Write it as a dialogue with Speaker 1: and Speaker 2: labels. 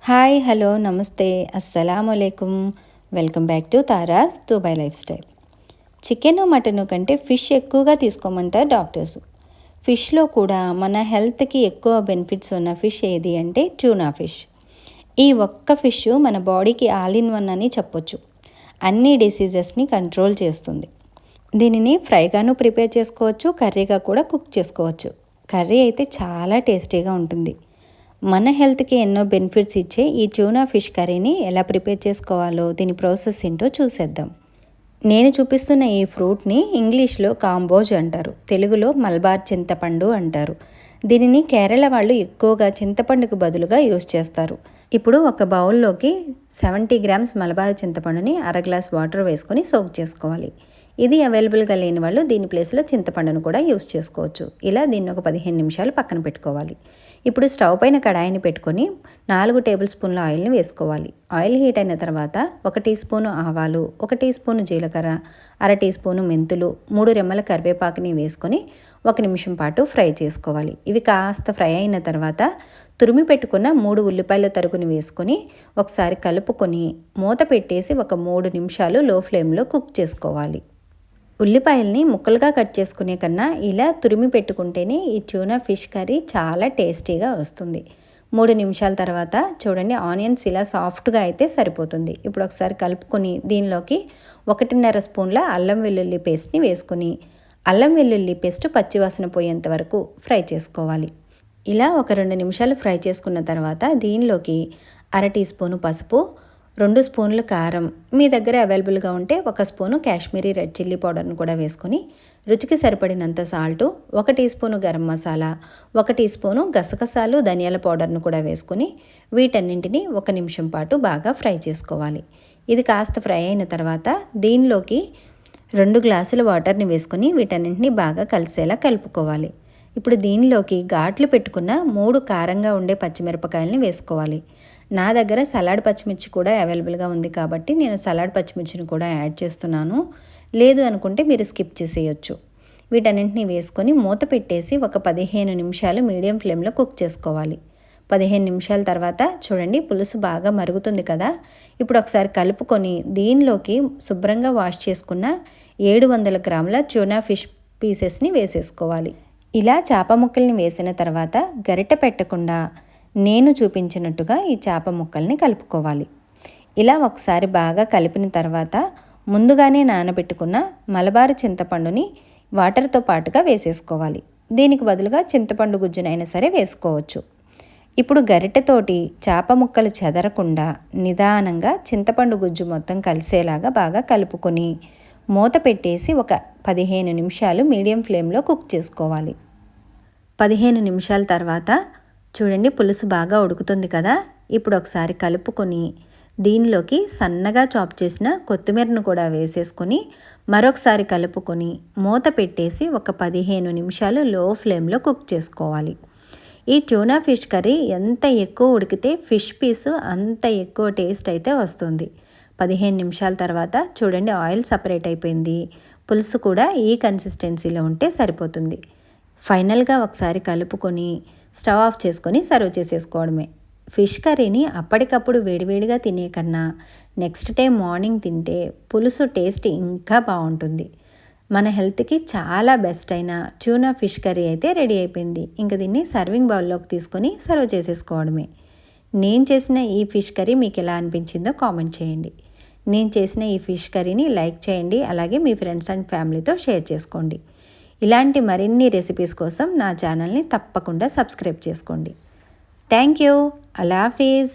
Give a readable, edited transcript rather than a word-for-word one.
Speaker 1: Hi hello నమస్తే అస్సలాముఅలైకుం. Welcome back to Tara's Dubai lifestyle. Chicken mutton కంటే fish ఎక్కువగా తీసుకోమంటారు డాక్టర్స్. ఫిష్లో కూడా మన హెల్త్కి ఎక్కువ బెనిఫిట్స్ ఉన్న ఫిష్ ఏది అంటే ట్యూనా ఫిష్. ఈ ఒక్క ఫిష్ మన బాడీకి ఆల్ ఇన్ వన్ అని చెప్పొచ్చు. అన్ని డిసీజెస్ని కంట్రోల్ చేస్తుంది. దీనిని ఫ్రైగాను ప్రిపేర్ చేసుకోవచ్చు, కర్రీగా కూడా కుక్ చేసుకోవచ్చు. కర్రీ అయితే చాలా టేస్టీగా ఉంటుంది. మన హెల్త్కి ఎన్నో బెనిఫిట్స్ ఇచ్చే ఈ ట్యూనా ఫిష్ కర్రీని ఎలా ప్రిపేర్ చేసుకోవాలో దీని ప్రాసెస్ ఏంటో చూసేద్దాం. నేను చూపిస్తున్న ఈ ఫ్రూట్ని ఇంగ్లీష్లో కాంబోజ్ అంటారు, తెలుగులో మల్బార్ చింతపండు అంటారు. దీనిని కేరళ వాళ్ళు ఎక్కువగా చింతపండుకు బదులుగా యూజ్ చేస్తారు. ఇప్పుడు ఒక బౌల్లోకి 70 గ్రామ్స్ మలబార్ చింతపండుని గ్లాస్ వాటర్ వేసుకొని సోక్ చేసుకోవాలి. ఇది అవైలబుల్గా లేని వాళ్ళు దీని ప్లేస్లో చింతపండును కూడా యూస్ చేసుకోవచ్చు. ఇలా దీన్ని ఒక 15 నిమిషాలు పక్కన పెట్టుకోవాలి. ఇప్పుడు స్టవ్ పైన కడాయిని పెట్టుకొని 4 టేబుల్ స్పూన్ల ఆయిల్ని వేసుకోవాలి. ఆయిల్ హీట్ అయిన తర్వాత 1 టీ స్పూను ఆవాలు, 1 టీ స్పూను జీలకర్ర, 1/2 టీ స్పూను మెంతులు, 3 రెమ్మల కరివేపాకుని వేసుకొని 1 నిమిషం పాటు ఫ్రై చేసుకోవాలి. ఇవి కాస్త ఫ్రై అయిన తర్వాత తురిమి పెట్టుకున్న 3 ఉల్లిపాయల తరుగుని వేసుకొని ఒకసారి కలుపుకొని మూత పెట్టేసి ఒక 3 నిమిషాలు లో ఫ్లేమ్లో కుక్ చేసుకోవాలి. ఉల్లిపాయల్ని ముక్కలుగా కట్ చేసుకునే కన్నా ఇలా తురిమి పెట్టుకుంటేనే ఈ ట్యూనా ఫిష్ కర్రీ చాలా టేస్టీగా వస్తుంది. 3 నిమిషాల తర్వాత చూడండి, ఆనియన్స్ ఇలా సాఫ్ట్గా అయితే సరిపోతుంది. ఇప్పుడు ఒకసారి కలుపుకొని దీనిలోకి 1.5 స్పూన్ల అల్లం వెల్లుల్లి పేస్ట్ని వేసుకొని అల్లం వెల్లుల్లి పేస్ట్ పచ్చివాసన పోయేంత వరకు ఫ్రై చేసుకోవాలి. ఇలా ఒక 2 నిమిషాలు ఫ్రై చేసుకున్న తర్వాత దీనిలోకి 1/2 టీ స్పూను పసుపు, 2 స్పూన్లు కారం, మీ దగ్గర అవైలబుల్గా ఉంటే 1 స్పూను కాశ్మీరీ రెడ్ చిల్లీ పౌడర్ను కూడా వేసుకొని రుచికి సరిపడినంత salt, 1 teaspoon garam masala, 1 teaspoon గసగసాలు ధనియాల పౌడర్ను కూడా వేసుకొని వీటన్నింటినీ 1 నిమిషం పాటు బాగా ఫ్రై చేసుకోవాలి. ఇది కాస్త ఫ్రై అయిన తర్వాత దీనిలోకి 2 గ్లాసుల వాటర్ని వేసుకొని వీటన్నింటినీ బాగా కలిసేలా కలుపుకోవాలి. ఇప్పుడు దీనిలోకి ఘాట్లు పెట్టుకున్న 3 కారంగా ఉండే పచ్చిమిరపకాయలని వేసుకోవాలి. నా దగ్గర సలాడ్ పచ్చిమిర్చి కూడా అవైలబుల్గా ఉంది కాబట్టి నేను సలాడ్ పచ్చిమిర్చిని కూడా యాడ్ చేస్తున్నాను. లేదు అనుకుంటే మీరు స్కిప్ చేసేయచ్చు. వీటన్నింటినీ వేసుకొని మూత పెట్టేసి ఒక 15 నిమిషాలు మీడియం ఫ్లేమ్లో కుక్ చేసుకోవాలి. 15 నిమిషాల తర్వాత చూడండి, పులుసు బాగా మరుగుతుంది కదా. ఇప్పుడు ఒకసారి కలుపుకొని దీనిలోకి శుభ్రంగా వాష్ చేసుకున్న 700 గ్రాముల ట్యూనా ఫిష్ పీసెస్ని వేసేసుకోవాలి. ఇలా చేప ముక్కల్ని వేసిన తర్వాత గరిటె పెట్టకుండా నేను చూపించినట్టుగా ఈ చేప ముక్కల్ని కలుపుకోవాలి. ఇలా ఒకసారి బాగా కలిపిన తర్వాత ముందుగానే నానబెట్టుకున్న మలబారు చింతపండుని వాటర్తో పాటుగా వేసేసుకోవాలి. దీనికి బదులుగా చింతపండు గుజ్జునైనా సరే వేసుకోవచ్చు. ఇప్పుడు గరిటెతోటి చేప ముక్కలు చెదరకుండా నిదానంగా చింతపండు గుజ్జు మొత్తం కలిసేలాగా బాగా కలుపుకొని మూత పెట్టేసి ఒక 15 నిమిషాలు మీడియం ఫ్లేమ్లో కుక్ చేసుకోవాలి. 15 నిమిషాల తర్వాత చూడండి, పులుసు బాగా ఉడుకుతుంది కదా. ఇప్పుడు ఒకసారి కలుపుకొని దీనిలోకి సన్నగా చాప్ చేసిన కొత్తిమీరను కూడా వేసేసుకొని మరొకసారి కలుపుకొని మూత పెట్టేసి ఒక 15 నిమిషాలు లో ఫ్లేమ్లో కుక్ చేసుకోవాలి. ఈ ట్యూనా ఫిష్ కర్రీ ఎంత ఎక్కువ ఉడికితే ఫిష్ పీసు అంత ఎక్కువ టేస్ట్ అయితే వస్తుంది. 15 నిమిషాల తర్వాత చూడండి, ఆయిల్ సపరేట్ అయిపోయింది. పులుసు కూడా ఈ కన్సిస్టెన్సీలో ఉంటే సరిపోతుంది. ఫైనల్గా ఒకసారి కలుపుకొని స్టవ్ ఆఫ్ చేసుకొని సర్వ్ చేసేసుకోవడమే. ఫిష్ కర్రీని అప్పటికప్పుడు వేడివేడిగా తినే కన్నా నెక్స్ట్ టైం మార్నింగ్ తింటే పులుసు టేస్ట్ ఇంకా బాగుంటుంది. మన హెల్త్కి చాలా బెస్ట్ అయిన ట్యూనా ఫిష్ కర్రీ అయితే రెడీ అయిపోయింది. ఇంకా దీన్ని సర్వింగ్ బౌల్లోకి తీసుకొని సర్వ్ చేసేసుకోవడమే. నేను చేసిన ఈ ఫిష్ కర్రీ మీకు ఎలా అనిపించిందో కామెంట్ చేయండి. నేను చేసిన ఈ ఫిష్ కర్రీని లైక్ చేయండి, అలాగే మీ ఫ్రెండ్స్ అండ్ ఫ్యామిలీతో షేర్ చేసుకోండి. ఇలాంటి మరిన్ని రెసిపీస్ కోసం నా ఛానల్ని తప్పకుండా సబ్స్క్రైబ్ చేసుకోండి. Thank you. అల్లా హాఫీజ్.